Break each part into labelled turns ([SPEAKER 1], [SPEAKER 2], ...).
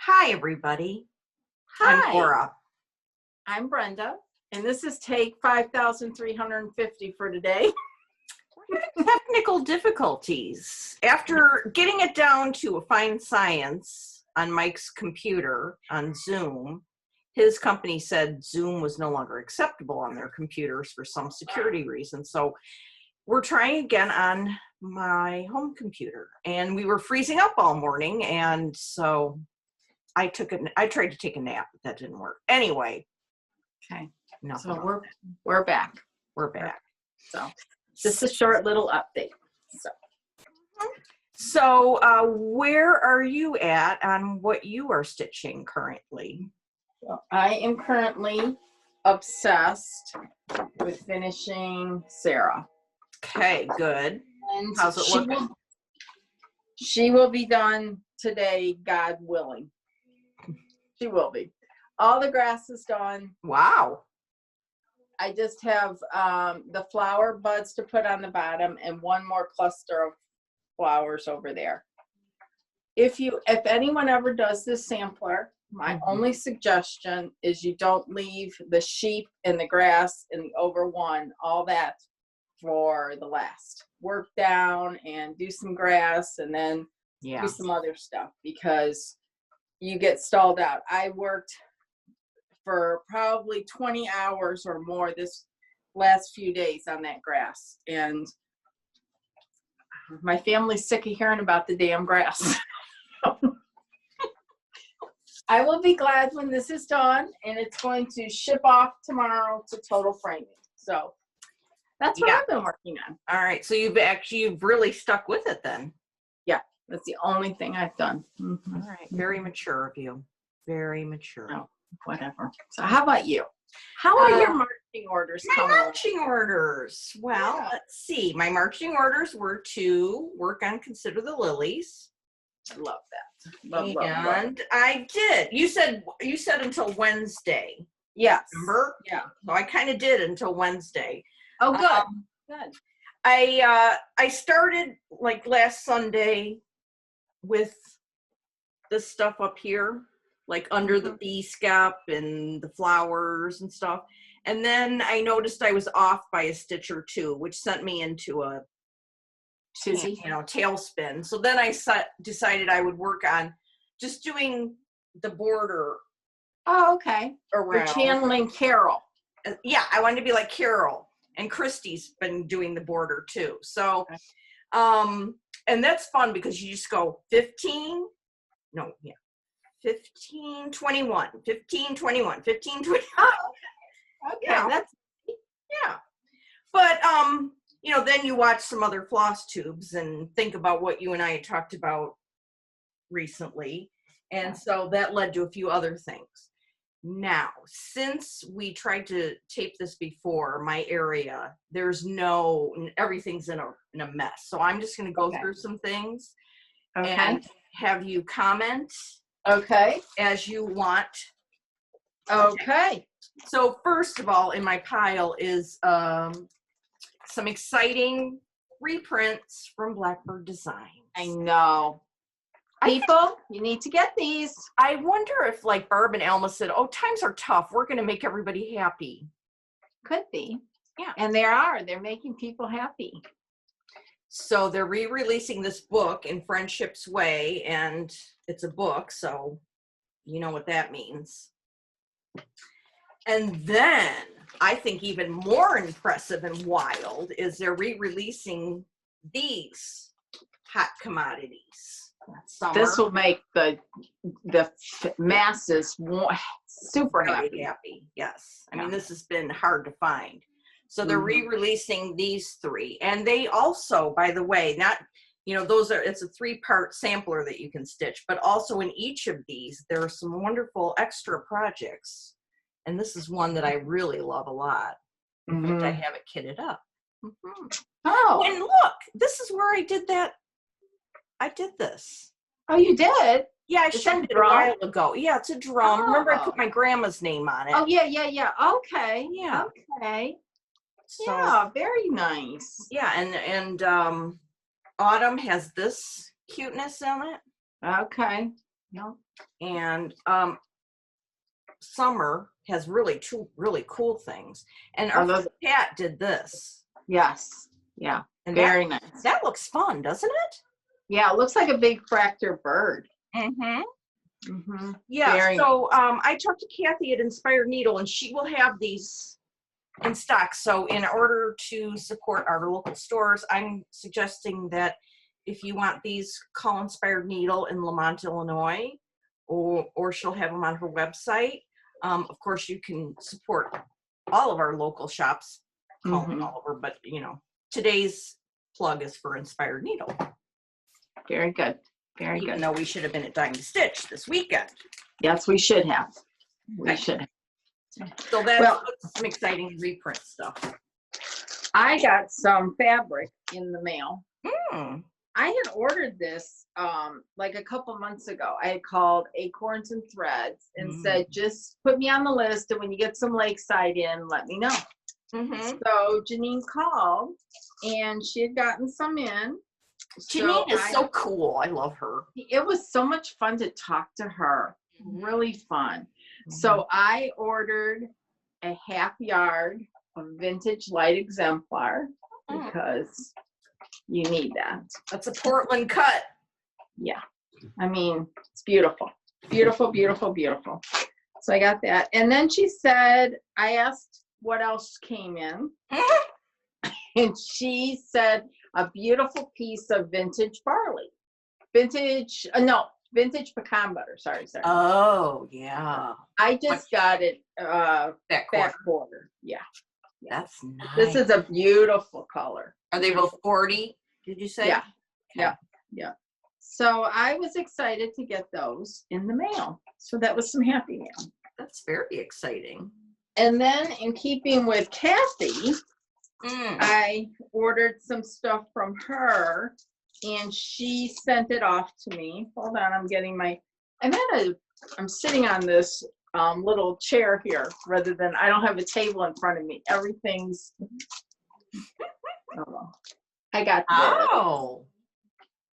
[SPEAKER 1] Hi, everybody.
[SPEAKER 2] Hi,
[SPEAKER 1] I'm Laura.
[SPEAKER 2] I'm Brenda, and this is take 5,350 for today.
[SPEAKER 1] We're having technical difficulties. After getting it down to a fine science on Mike's computer on Zoom, his company said Zoom was no longer acceptable on their computers for some security reasons. So we're trying again on my home computer, and we were freezing up all morning, and so I tried to take a nap, but that didn't work. Anyway.
[SPEAKER 2] Okay.
[SPEAKER 1] So
[SPEAKER 2] we're back.
[SPEAKER 1] We're back.
[SPEAKER 2] So just a short little update.
[SPEAKER 1] So where are you at on what you are stitching currently?
[SPEAKER 2] Well, I am currently obsessed with finishing Sarah.
[SPEAKER 1] Okay, good.
[SPEAKER 2] And
[SPEAKER 1] how's it looking?
[SPEAKER 2] She will be done today, God willing. She will be. All the grass is done.
[SPEAKER 1] Wow.
[SPEAKER 2] I just have the flower buds to put on the bottom and one more cluster of flowers over there. If anyone ever does this sampler, my only suggestion is you don't leave the sheep and the grass and the over one, all that for the last. Work down and do some grass and then do some other stuff because you get stalled out. I worked for probably 20 hours or more this last few days on that grass. And my family's sick of hearing about the damn grass. I will be glad when this is done, and it's going to ship off tomorrow to Total Framing. So that's what I've been working on.
[SPEAKER 1] All right. So you've really stuck with it then.
[SPEAKER 2] Yeah. That's the only thing I've done.
[SPEAKER 1] All right. Very mature of you. Very mature.
[SPEAKER 2] Oh, whatever. So how about you? How are your marching orders coming?
[SPEAKER 1] My marching orders. Well, let's see. My marching orders were to work on Consider the Lilies.
[SPEAKER 2] I love that. Love.
[SPEAKER 1] I did. You said until Wednesday.
[SPEAKER 2] Yes.
[SPEAKER 1] Remember?
[SPEAKER 2] Yeah.
[SPEAKER 1] So I kind of did until Wednesday.
[SPEAKER 2] Oh, good. Good.
[SPEAKER 1] I started like last Sunday with this stuff up here, like under the bee scap and the flowers and stuff. And then I noticed I was off by a stitch or two, which sent me into a tailspin. So then I decided I would work on just doing the border.
[SPEAKER 2] Oh, okay.
[SPEAKER 1] Around.
[SPEAKER 2] You're channeling Carol.
[SPEAKER 1] Yeah, I wanted to be like Carol, and Christy's been doing the border too. So, and that's fun because you just go 15, 21, 15, 21, 15, 20.
[SPEAKER 2] Oh, okay.
[SPEAKER 1] Yeah. But, then you watch some other FlossTubes and think about what you and I had talked about recently. And so that led to a few other things. Now, since we tried to tape this before, my area, everything's in a mess. So I'm just going to go through some things and have you comment as you want.
[SPEAKER 2] Okay.
[SPEAKER 1] So first of all, in my pile is some exciting reprints from Blackbird Design.
[SPEAKER 2] I know. People, you need to get these.
[SPEAKER 1] I wonder if like Barb and Alma said, times are tough. We're going to make everybody happy.
[SPEAKER 2] Could be.
[SPEAKER 1] Yeah.
[SPEAKER 2] And they're making people happy.
[SPEAKER 1] So they're re-releasing this book in Friendship's Way, and it's a book, so you know what that means. And then I think even more impressive and wild is they're re-releasing these hot commodities. Summer.
[SPEAKER 2] This will make the masses super happy.
[SPEAKER 1] Yes. I mean, this has been hard to find. So they're re-releasing these three. And they also, by the way, it's a 3-part sampler that you can stitch, but also in each of these, there are some wonderful extra projects. And this is one that I really love a lot. In fact, I have it kitted up.
[SPEAKER 2] Oh.
[SPEAKER 1] And look, this is where I did that. I did this.
[SPEAKER 2] Oh, you did?
[SPEAKER 1] Yeah, I showed it a while ago. Yeah, it's a drum.
[SPEAKER 2] Oh.
[SPEAKER 1] Remember, I put my grandma's name on it.
[SPEAKER 2] Oh, yeah. Okay.
[SPEAKER 1] Yeah.
[SPEAKER 2] Okay.
[SPEAKER 1] So,
[SPEAKER 2] yeah, very nice.
[SPEAKER 1] Yeah, and Autumn has this cuteness on it.
[SPEAKER 2] Okay. No.
[SPEAKER 1] And Summer has really two really cool things. And
[SPEAKER 2] Are
[SPEAKER 1] our
[SPEAKER 2] those-
[SPEAKER 1] cat did this.
[SPEAKER 2] Yes. Yeah.
[SPEAKER 1] And
[SPEAKER 2] Very nice.
[SPEAKER 1] That looks fun, doesn't it?
[SPEAKER 2] Yeah, it looks like a big fractal bird.
[SPEAKER 1] Mm-hmm.
[SPEAKER 2] Mm-hmm.
[SPEAKER 1] Yeah.
[SPEAKER 2] Very
[SPEAKER 1] So I talked to Kathy at Inspired Needle, and she will have these in stock. So in order to support our local stores, I'm suggesting that if you want these, call Inspired Needle in Lemont, Illinois, or she'll have them on her website. Of course, you can support all of our local shops, call them all over, but you know, today's plug is for Inspired Needle.
[SPEAKER 2] Very good. Very
[SPEAKER 1] Even
[SPEAKER 2] good.
[SPEAKER 1] though we should have been at Dime to Stitch this weekend.
[SPEAKER 2] Yes, we should have. We should have.
[SPEAKER 1] So that's some exciting reprint stuff.
[SPEAKER 2] I got some fabric in the mail.
[SPEAKER 1] Mm.
[SPEAKER 2] I had ordered this like a couple months ago. I had called Acorns and Threads and said, just put me on the list, and when you get some Lakeside in, let me know. So Janine called, and she had gotten some in.
[SPEAKER 1] Janine is so cool. I love her.
[SPEAKER 2] It was so much fun to talk to her. Really fun. So I ordered a half yard of vintage light exemplar because you need that.
[SPEAKER 1] That's a Portland cut.
[SPEAKER 2] Yeah. I mean, it's beautiful. Beautiful, beautiful, beautiful. So I got that. And then she said, I asked what else came in. And she said, a beautiful piece of vintage barley. Vintage pecan butter. Sorry.
[SPEAKER 1] Oh, yeah.
[SPEAKER 2] I just got it
[SPEAKER 1] That
[SPEAKER 2] quarter. Yeah.
[SPEAKER 1] That's nice.
[SPEAKER 2] This is a beautiful color.
[SPEAKER 1] Are they both 40, did you say?
[SPEAKER 2] Yeah.
[SPEAKER 1] Okay.
[SPEAKER 2] Yeah. So I was excited to get those in the mail. So that was some happy mail.
[SPEAKER 1] That's very exciting.
[SPEAKER 2] And then in keeping with Kathy, I ordered some stuff from her, and she sent it off to me. Hold on, I'm sitting on this little chair here rather than, I don't have a table in front of me. Everything's, I got this.
[SPEAKER 1] Oh,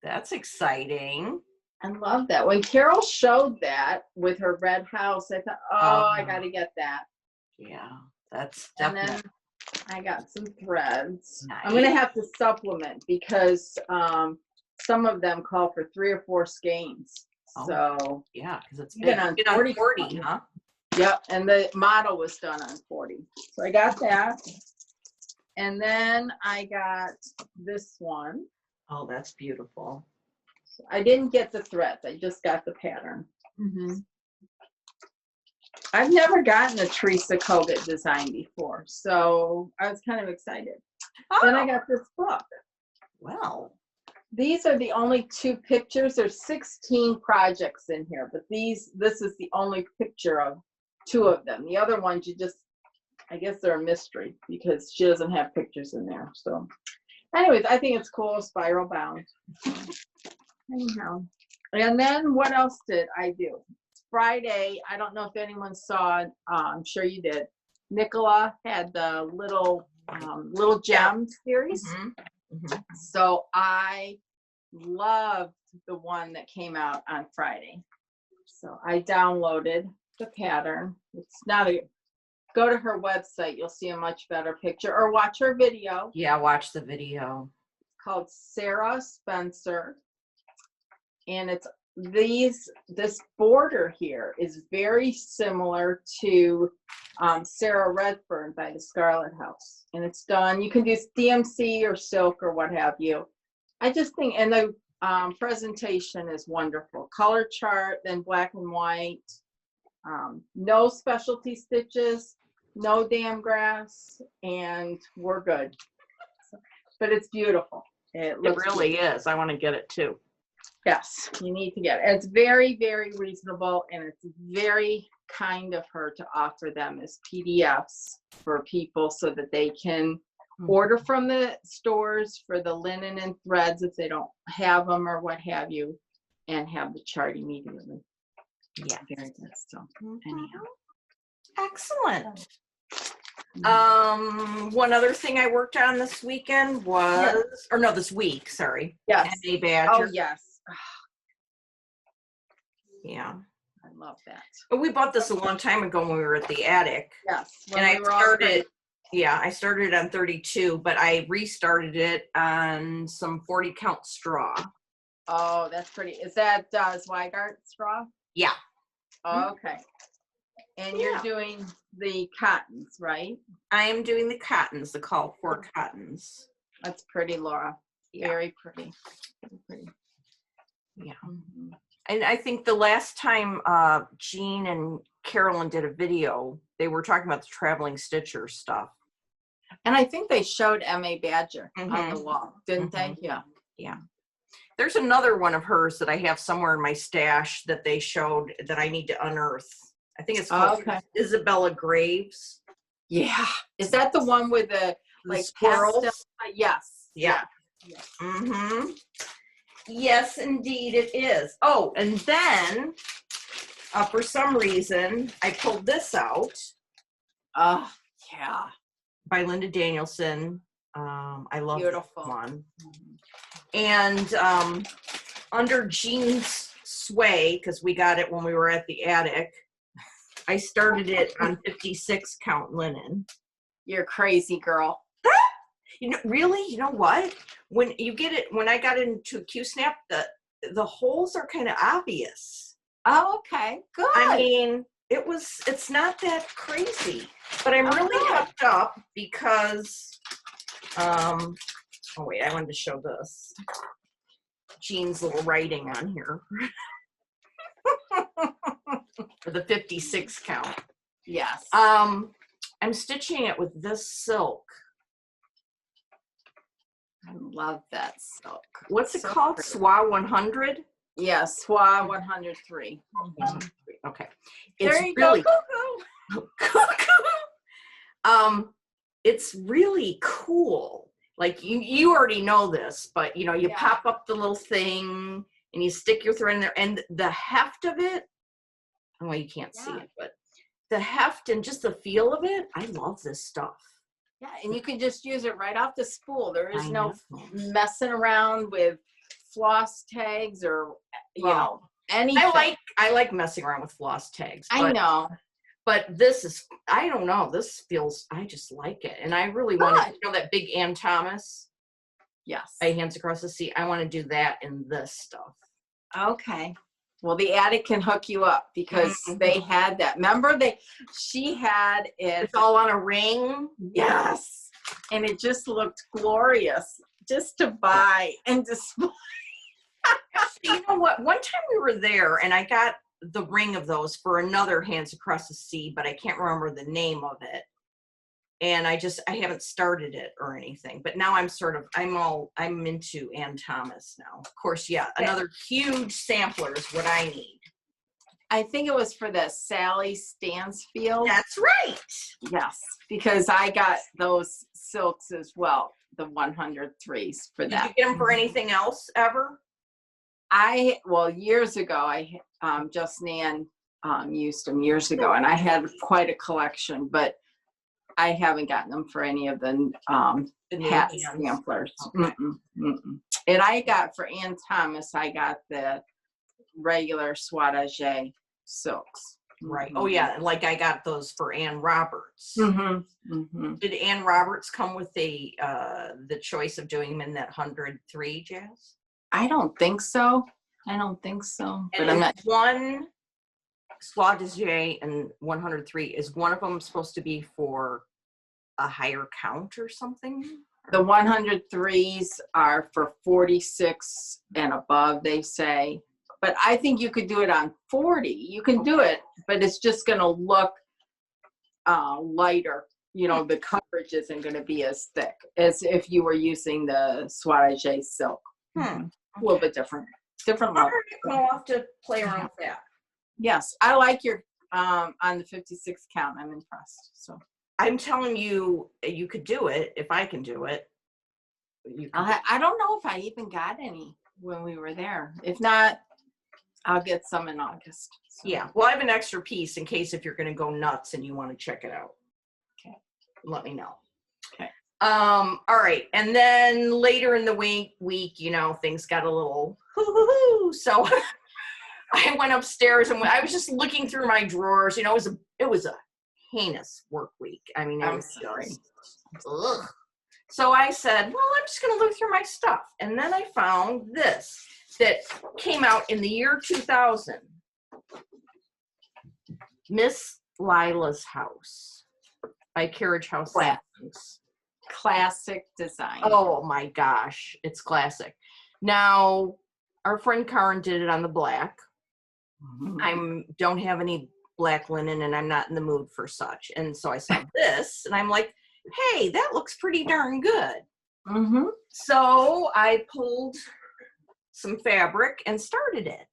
[SPEAKER 1] that's exciting.
[SPEAKER 2] I love that. When Carol showed that with her red house, I thought, I got to get that.
[SPEAKER 1] Yeah, that's
[SPEAKER 2] And
[SPEAKER 1] definitely.
[SPEAKER 2] then I got some threads.
[SPEAKER 1] Nice.
[SPEAKER 2] I'm going to have to supplement because some of them call for 3 or 4 skeins. So
[SPEAKER 1] yeah, because it's
[SPEAKER 2] been on 40,
[SPEAKER 1] huh?
[SPEAKER 2] Yep, and the model was done on 40. So I got that. And then I got this one.
[SPEAKER 1] Oh, that's beautiful.
[SPEAKER 2] So I didn't get the threads. I just got the pattern. I've never gotten a Teresa Kogut design before, so I was kind of excited. Then I got this book.
[SPEAKER 1] Wow.
[SPEAKER 2] These are the only 2 pictures. There's 16 projects in here, but this is the only picture of 2 of them. The other ones, I guess they're a mystery because she doesn't have pictures in there. So anyways, I think it's cool, spiral bound. Anyhow. And then what else did I do? Friday, I don't know if anyone saw, I'm sure you did. Nicola had the little gem series. So I loved the one that came out on Friday. So I downloaded the pattern. Go to her website, you'll see a much better picture, or watch her video.
[SPEAKER 1] Yeah, watch the video.
[SPEAKER 2] It's called Sarah Spencer. And it's this border here is very similar to Sarah Redfern by the Scarlet House, and it's done. You can do DMC or silk or what have you. I just think, and the presentation is wonderful. Color chart, then black and white. No specialty stitches, no damn grass, and we're good. But it's beautiful. It
[SPEAKER 1] really is. I want to get it too.
[SPEAKER 2] Yes, you need to get it. It's very, very reasonable, and it's very kind of her to offer them as PDFs for people so that they can order from the stores for the linen and threads if they don't have them or what have you, and have the chart immediately.
[SPEAKER 1] Yeah.
[SPEAKER 2] Very good. So anyhow.
[SPEAKER 1] Excellent. One other thing I worked on this weekend was, this week, sorry.
[SPEAKER 2] Yes.
[SPEAKER 1] NA Badger.
[SPEAKER 2] Oh, yes.
[SPEAKER 1] Yeah.
[SPEAKER 2] I love that.
[SPEAKER 1] But we bought this a long time ago when we were at the attic.
[SPEAKER 2] Yes.
[SPEAKER 1] And I started, I started on 32, but I restarted it on some 40 count straw.
[SPEAKER 2] Oh, that's pretty. Is that Zweigart straw?
[SPEAKER 1] Yeah.
[SPEAKER 2] Oh, okay. And you're doing the cottons, right?
[SPEAKER 1] I am doing the cottons, the call for cottons.
[SPEAKER 2] That's pretty, Laura.
[SPEAKER 1] Yeah.
[SPEAKER 2] Very pretty. Very pretty.
[SPEAKER 1] Yeah.
[SPEAKER 2] Mm-hmm.
[SPEAKER 1] And I think the last time Jean and Carolyn did a video, they were talking about the traveling stitcher stuff.
[SPEAKER 2] And I think they showed M.A. Badger on the wall, didn't they? Yeah.
[SPEAKER 1] Yeah. There's another one of hers that I have somewhere in my stash that they showed that I need to unearth. I think it's called Isabella Graves.
[SPEAKER 2] Yeah. Is that the one with the like
[SPEAKER 1] squirrels?
[SPEAKER 2] Yes.
[SPEAKER 1] Yeah.
[SPEAKER 2] Yes.
[SPEAKER 1] Mm-hmm. Yes, indeed it is. Oh, and then for some reason I pulled this out.
[SPEAKER 2] Oh, yeah.
[SPEAKER 1] By Linda Danielson. I love
[SPEAKER 2] Beautiful.
[SPEAKER 1] this one. And under Jean's sway, because we got it when we were at the attic, I started it on 56 count linen.
[SPEAKER 2] You're crazy, girl.
[SPEAKER 1] You know, really, you know what? When you get it, when I got into a Q-snap, the holes are kind of obvious.
[SPEAKER 2] Oh, okay, good.
[SPEAKER 1] I mean, it's not that crazy, but I'm really hooked up because, oh wait, I wanted to show this. Jean's little writing on here. For the 56 count.
[SPEAKER 2] Yes.
[SPEAKER 1] I'm stitching it with this silk.
[SPEAKER 2] I love that silk.
[SPEAKER 1] What's it called?
[SPEAKER 2] Pretty.
[SPEAKER 1] Swa 100?
[SPEAKER 2] Yeah, Swa 103.
[SPEAKER 1] Okay.
[SPEAKER 2] There you go.
[SPEAKER 1] It's really cool. Like you already know this, but you know, you pop up the little thing and you stick your thread in there, and the heft of it, well, you can't see it, but the heft and just the feel of it, I love this stuff.
[SPEAKER 2] Yeah, and you can just use it right off the spool. There is no messing around with floss tags or you know anything.
[SPEAKER 1] I like messing around with floss tags.
[SPEAKER 2] I know.
[SPEAKER 1] But this is, I don't know, this feels, I just like it. And I really want to, you know, that big Ann Thomas?
[SPEAKER 2] Yes.
[SPEAKER 1] By Hands Across the Sea. I want to do that in this stuff.
[SPEAKER 2] Okay. Well, the attic can hook you up because they had that. Remember, she had it.
[SPEAKER 1] It's all on a ring.
[SPEAKER 2] Yes. And it just looked glorious just to buy and display.
[SPEAKER 1] You know what? One time we were there and I got the ring of those for another Hands Across the Sea, but I can't remember the name of it. And I haven't started it or anything, but now I'm into Ann Thomas now. Of course, another huge sampler is what I need.
[SPEAKER 2] I think it was for the Sally Stansfield.
[SPEAKER 1] That's right.
[SPEAKER 2] Yes, because I got those silks as well, the 103s for that.
[SPEAKER 1] Did you get them for anything else ever?
[SPEAKER 2] Years ago, Just Nan used them years ago, and I had quite a collection, but I haven't gotten them for any of the hat samplers.
[SPEAKER 1] Okay.
[SPEAKER 2] And I got for Ann Thomas, I got the regular Swatagé silks.
[SPEAKER 1] Right. Oh yeah, like I got those for Ann Roberts. Did Ann Roberts come with the choice of doing them in that 103, Jazz?
[SPEAKER 2] I don't think so. But I'm not.
[SPEAKER 1] One Swatagé and 103, is one of them supposed to be for a higher count or something?
[SPEAKER 2] The 103s are for 46 and above, they say. But I think you could do it on 40. You can do it, but it's just going to look lighter. You know, the coverage isn't going to be as thick as if you were using the Swatagé silk. A little bit different. Different look.
[SPEAKER 1] I'll have to play around with that.
[SPEAKER 2] Yes, I like your on the 56 count. I'm impressed. So
[SPEAKER 1] I'm telling you, you could do it if I can do it.
[SPEAKER 2] I don't know if I even got any when we were there. If not, I'll get some in August. So.
[SPEAKER 1] Yeah, well, I have an extra piece in case if you're going to go nuts and you want to check it out.
[SPEAKER 2] Okay,
[SPEAKER 1] let me know.
[SPEAKER 2] Okay.
[SPEAKER 1] All right, and then later in the week, you know, things got a little hoo-hoo-hoo. So I went upstairs and I was just looking through my drawers. You know, it was a heinous work week. I mean, it
[SPEAKER 2] I'm
[SPEAKER 1] was
[SPEAKER 2] sorry.
[SPEAKER 1] just, ugh. So I said, well, I'm just going to look through my stuff. And then I found this that came out in the year 2000. Miss Lila's House by Carriage House.
[SPEAKER 2] Wow.
[SPEAKER 1] Savings.
[SPEAKER 2] Classic design.
[SPEAKER 1] Oh my gosh, it's classic. Now, our friend Karen did it on the black. I don't have any black linen and I'm not in the mood for such. And so I saw this and I'm like, hey, that looks pretty darn good.
[SPEAKER 2] Mm-hmm.
[SPEAKER 1] So I pulled some fabric and started it.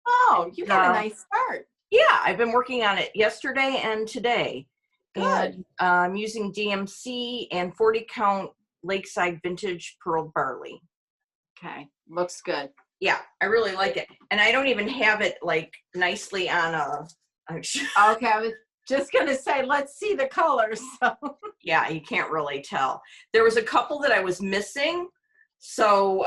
[SPEAKER 2] Oh, you got a nice start.
[SPEAKER 1] Yeah, I've been working on it yesterday and today.
[SPEAKER 2] Good.
[SPEAKER 1] And I'm using DMC and 40 count Lakeside Vintage Pearl Barley.
[SPEAKER 2] Okay, looks good.
[SPEAKER 1] Yeah, I really like it. And I don't even have it like nicely on a
[SPEAKER 2] Okay, I was just gonna say, let's see the colors. So.
[SPEAKER 1] Yeah, you can't really tell. There was a couple that I was missing. So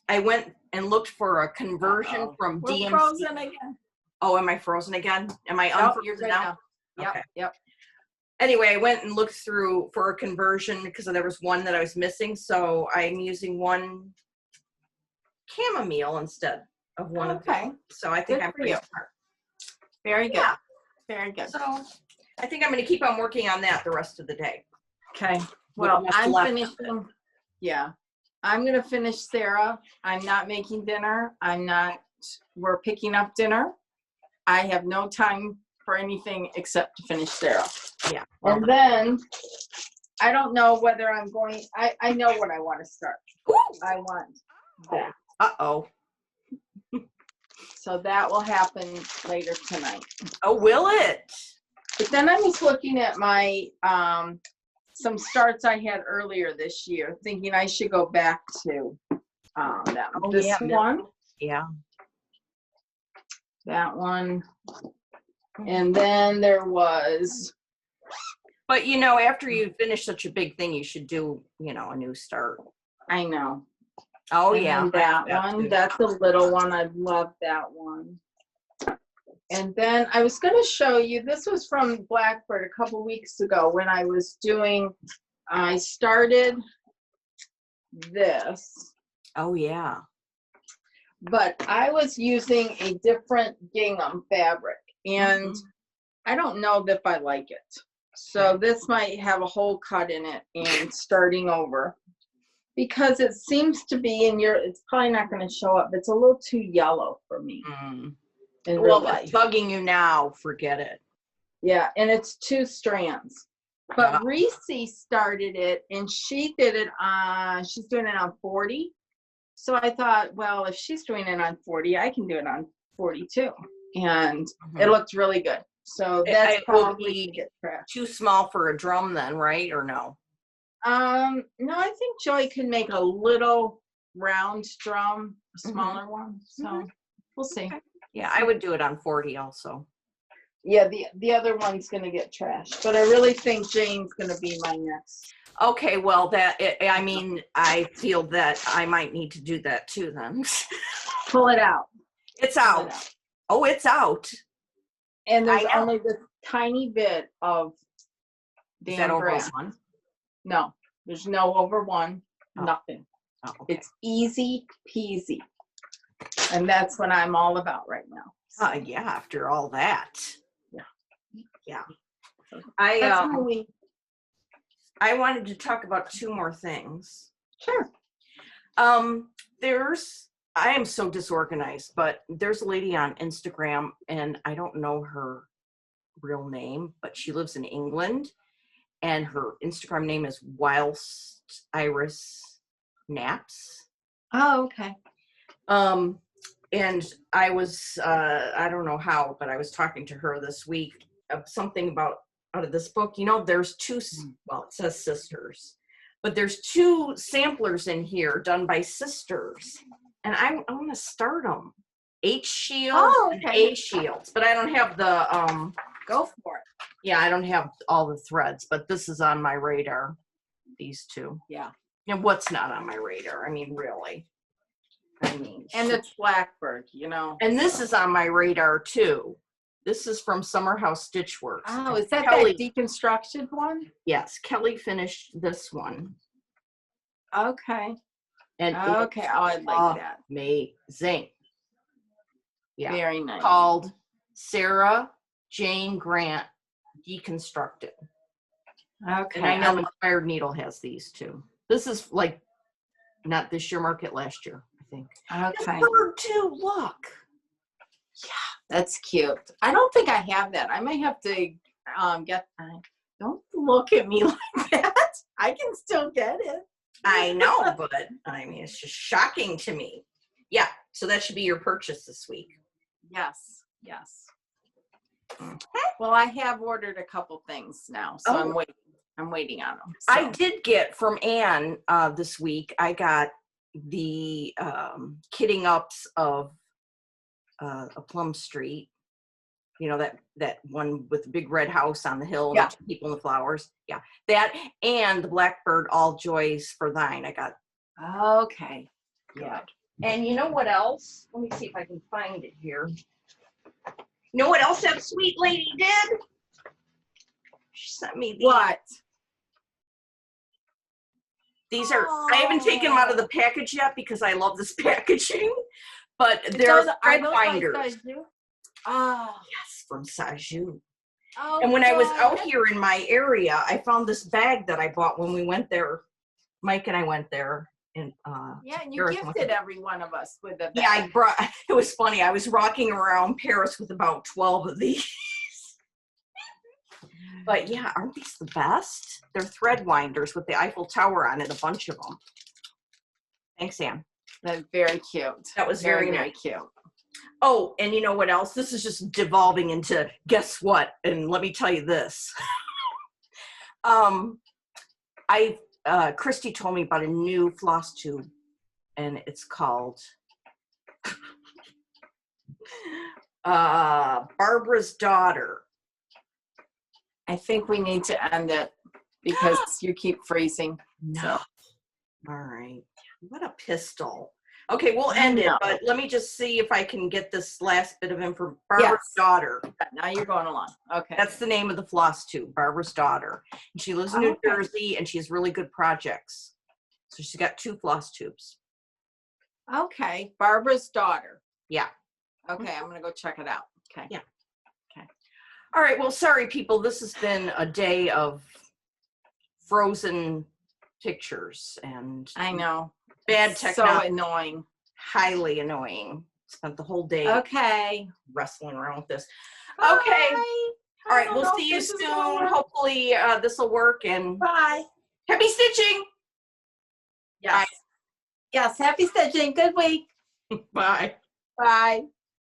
[SPEAKER 1] I went and looked for a conversion from
[SPEAKER 2] We're
[SPEAKER 1] DMC.
[SPEAKER 2] frozen again.
[SPEAKER 1] Oh, am I frozen again? Am I
[SPEAKER 2] Nope,
[SPEAKER 1] unfrozen
[SPEAKER 2] you're good
[SPEAKER 1] now?
[SPEAKER 2] now. Yep,
[SPEAKER 1] Okay.
[SPEAKER 2] yep.
[SPEAKER 1] Anyway, I went and looked through for a conversion because there was one that I was missing. So I'm using one chamomile instead of one of them. So I think
[SPEAKER 2] Good
[SPEAKER 1] I'm
[SPEAKER 2] for
[SPEAKER 1] pretty
[SPEAKER 2] you.
[SPEAKER 1] smart.
[SPEAKER 2] Very good.
[SPEAKER 1] Yeah.
[SPEAKER 2] Very good.
[SPEAKER 1] So I think I'm going to keep on working on that the rest of the day.
[SPEAKER 2] Okay. Well,
[SPEAKER 1] what's
[SPEAKER 2] I'm
[SPEAKER 1] left of
[SPEAKER 2] finishing. Yeah. I'm going to finish Sarah. I'm not making dinner. We're picking up dinner. I have no time for anything except to finish Sarah.
[SPEAKER 1] Yeah.
[SPEAKER 2] And then I don't know whether I'm going, I know what I want to start.
[SPEAKER 1] Ooh.
[SPEAKER 2] I want that.
[SPEAKER 1] Uh-oh.
[SPEAKER 2] So that will happen later tonight.
[SPEAKER 1] Oh, will it?
[SPEAKER 2] But then I was looking at my, some starts I had earlier this year, thinking I should go back to this one.
[SPEAKER 1] Yeah.
[SPEAKER 2] That one. And then there was.
[SPEAKER 1] But, you know, after you finish such a big thing, you should do, you know, a new start.
[SPEAKER 2] I know.
[SPEAKER 1] Oh,
[SPEAKER 2] And
[SPEAKER 1] yeah.
[SPEAKER 2] then that one.
[SPEAKER 1] Too.
[SPEAKER 2] That's a little one. I love that one. And then I was going to show you, this was from Blackbird a couple weeks ago when I was doing, I started this.
[SPEAKER 1] Oh, yeah.
[SPEAKER 2] But I was using a different gingham fabric. And I don't know if I like it. So this might have a hole cut in it and starting over. Because it seems to be it's probably not going to show up. It's a little too yellow for me.
[SPEAKER 1] Well, if it's bugging you now, forget it.
[SPEAKER 2] Yeah, and it's 2 strands. But Reese started it, and she did it on, she's doing it on 40. So I thought, well, if she's doing it on 40, I can do it on 42. And it looked really good. So that's probably
[SPEAKER 1] too small for a drum then, right? Or no?
[SPEAKER 2] No, I think Joy can make a little round drum, a smaller one. So we'll see.
[SPEAKER 1] Okay. Yeah, I would do it on 40 also.
[SPEAKER 2] Yeah, the other one's gonna get trashed, but I really think Jane's gonna be my next.
[SPEAKER 1] Okay, well, I mean, I feel that I might need to do that too then.
[SPEAKER 2] Pull it out.
[SPEAKER 1] It's out. Oh, it's out.
[SPEAKER 2] And there's only this tiny bit of
[SPEAKER 1] Is that over one?
[SPEAKER 2] No, there's no over one, nothing.
[SPEAKER 1] Oh, okay.
[SPEAKER 2] It's easy peasy. And that's what I'm all about right now.
[SPEAKER 1] Yeah, after all that. Yeah.
[SPEAKER 2] I
[SPEAKER 1] wanted to talk about 2 more things.
[SPEAKER 2] Sure.
[SPEAKER 1] I am so disorganized, but there's a lady on Instagram, and I don't know her real name, but she lives in England, and her Instagram name is Whilst Iris Naps.
[SPEAKER 2] Oh, okay.
[SPEAKER 1] And I was, I don't know how, but I was talking to her this week of something out of this book. You know, there's 2, well, it says sisters, but there's 2 samplers in here done by sisters. And I want to start them. H shields and A shields, but I don't have the,
[SPEAKER 2] go for it.
[SPEAKER 1] Yeah, I don't have all the threads, but this is on my radar, these 2.
[SPEAKER 2] Yeah.
[SPEAKER 1] And what's not on my radar? I mean, really. I mean,
[SPEAKER 2] And it's Blackbird, you know.
[SPEAKER 1] and this is on my radar too. This is from Summer House Stitchworks.
[SPEAKER 2] Oh, is that
[SPEAKER 1] Kelly,
[SPEAKER 2] that deconstructed one?
[SPEAKER 1] yes, Kelly finished this one.
[SPEAKER 2] Okay.
[SPEAKER 1] And
[SPEAKER 2] Okay. Oh, I like that.
[SPEAKER 1] amazing. Yeah.
[SPEAKER 2] Very nice.
[SPEAKER 1] Called Sarah Jane Grant Deconstructed.
[SPEAKER 2] Okay.
[SPEAKER 1] And I know Inspired Needle has these too. This is like not this year market, last year, I think.
[SPEAKER 2] Okay.
[SPEAKER 1] This bird too, look.
[SPEAKER 2] Yeah, that's cute. I don't think I have that. I might have to get. Don't look at me like that. I can still get it.
[SPEAKER 1] I know, but I mean, it's just shocking to me. Yeah, so that should be your purchase this week.
[SPEAKER 2] Yes. Yes.
[SPEAKER 1] Okay.
[SPEAKER 2] Well, I have ordered a couple things now, so I'm waiting. I'm waiting on them. So.
[SPEAKER 1] I did get from Anne this week. I got the kitting ups of a Plum Street. You know, that one with the big red house on the hill and the two people in the flowers. Yeah, that and the Blackbird All Joys for Thine. I got.
[SPEAKER 2] Okay.
[SPEAKER 1] Yeah. And you know what else? Let me see if I can find it here. You know what else that sweet lady did? She sent me these.
[SPEAKER 2] What?
[SPEAKER 1] These are, I haven't taken them out of the package yet because I love this packaging, but they're thread binders. Yes, from Sajou.
[SPEAKER 2] Oh,
[SPEAKER 1] and when I was out here in my area, I found this bag that I bought when we went there. Mike and I went there. And,
[SPEAKER 2] yeah, and you gifted every one of us with a bag.
[SPEAKER 1] Yeah, I brought, it was funny. I was rocking around Paris with about 12 of these. But yeah, aren't these the best? They're thread winders with the Eiffel Tower on it, a bunch of them. Thanks, Anne.
[SPEAKER 2] That's very cute.
[SPEAKER 1] That was very
[SPEAKER 2] very
[SPEAKER 1] nice.
[SPEAKER 2] cute.
[SPEAKER 1] Oh, and you know what else? This is just devolving into guess what? And let me tell you this. Christy told me about a new floss tube, and it's called Barbara's Daughter.
[SPEAKER 2] I think we need to end it because you keep freezing.
[SPEAKER 1] No.
[SPEAKER 2] So.
[SPEAKER 1] All right. What a pistol. Okay, we'll end it, but let me just see if I can get this last bit of information. Barbara's Daughter.
[SPEAKER 2] Now you're going along. Okay.
[SPEAKER 1] That's the name of the floss tube, Barbara's Daughter. And she lives in New Jersey, and she has really good projects. So she's got 2 floss tubes.
[SPEAKER 2] Okay. Barbara's Daughter.
[SPEAKER 1] Yeah.
[SPEAKER 2] Okay, I'm going to go check it out. Okay.
[SPEAKER 1] Yeah. Okay. All right, well, sorry, people. This has been a day of frozen pictures and
[SPEAKER 2] I know.
[SPEAKER 1] Bad technology.
[SPEAKER 2] So annoying.
[SPEAKER 1] Highly annoying. Spent the whole day wrestling around with this. Okay.
[SPEAKER 2] Bye.
[SPEAKER 1] All right, we'll see you soon. Hopefully this will work. And
[SPEAKER 2] bye.
[SPEAKER 1] Happy stitching.
[SPEAKER 2] Yes. Bye. Yes, happy stitching. Good week.
[SPEAKER 1] Bye.
[SPEAKER 2] Bye.